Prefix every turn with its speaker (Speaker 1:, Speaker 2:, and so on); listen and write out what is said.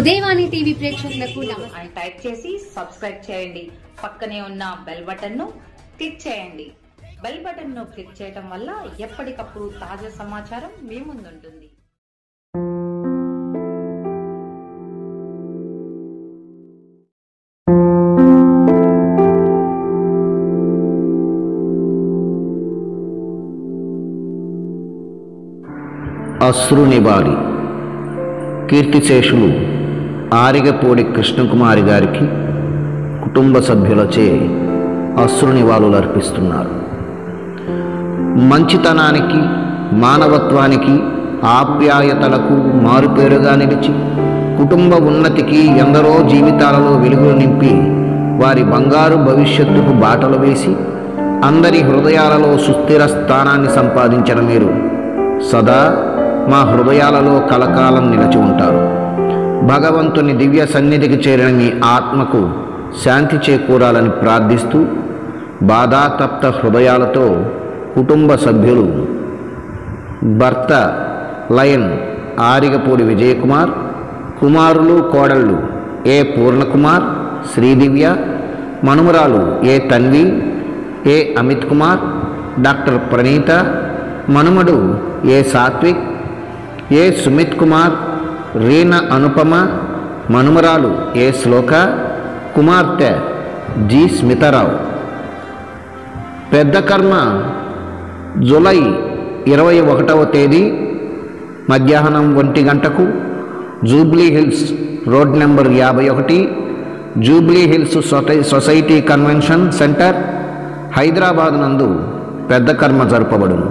Speaker 1: Udayavani TV ప్రేక్షకులకు
Speaker 2: నమస్కారం. Type చేసి సబ్స్క్రైబ్ చేయండి. పక్కనే ఉన్న బెల్ బటన్ ను క్లిక్ చేయండి. బెల్ బటన్ ను క్లిక్ చేయడం వల్ల ఎప్పటికప్పుడు తాజా సమాచారం మీ ముందుంటుంది.
Speaker 3: అశ్రునివాళి కీర్తిశేషులు ఆరిగపూడి కృష్ణకుమారి గారికి కుటుంబ సభ్యులచే అశ్రునివాళులు అర్పిస్తున్నారు. మంచితనానికి, మానవత్వానికి, ఆప్యాయతలకు మారుపేరుగా నిలిచి కుటుంబ ఉన్నతికి ఎందరో జీవితాలలో వెలుగులు నింపి వారి బంగారు భవిష్యత్తుకు బాటలు వేసి అందరి హృదయాలలో సుస్థిర స్థానాన్ని సంపాదించిన మీరు సదా మా హృదయాలలో కలకాలం నిలిచి ఉంటారు. భగవంతుని దివ్య సన్నిధికి చేరిన మీ ఆత్మకు శాంతి చేకూరాలని ప్రార్థిస్తూ బాధాతప్త హృదయాలతో కుటుంబ సభ్యులు భర్త లయన్ ఆరిగపూడి విజయకుమార్, కుమారులు కోడళ్ళు ఏ పూర్ణకుమార్, శ్రీదివ్య, మనుమరాలు ఏ తన్వి, ఏ అమిత్ కుమార్, డాక్టర్ ప్రణీత, మనుమడు ఏ సాత్విక్, ఏ సుమిత్ కుమార్, రీనా అనుపమ, మనుమరాలు ఏ శ్లోక, కుమార్తె జి స్మితారావు. పెద్ద కర్మ జూలై 21వ తేదీ మధ్యాహ్నం 1 గంటకు Jubilee hills road number 51, Jubilee hills society convention centre, Hyderabad నందు పెద్ద కర్మ జరపబడును.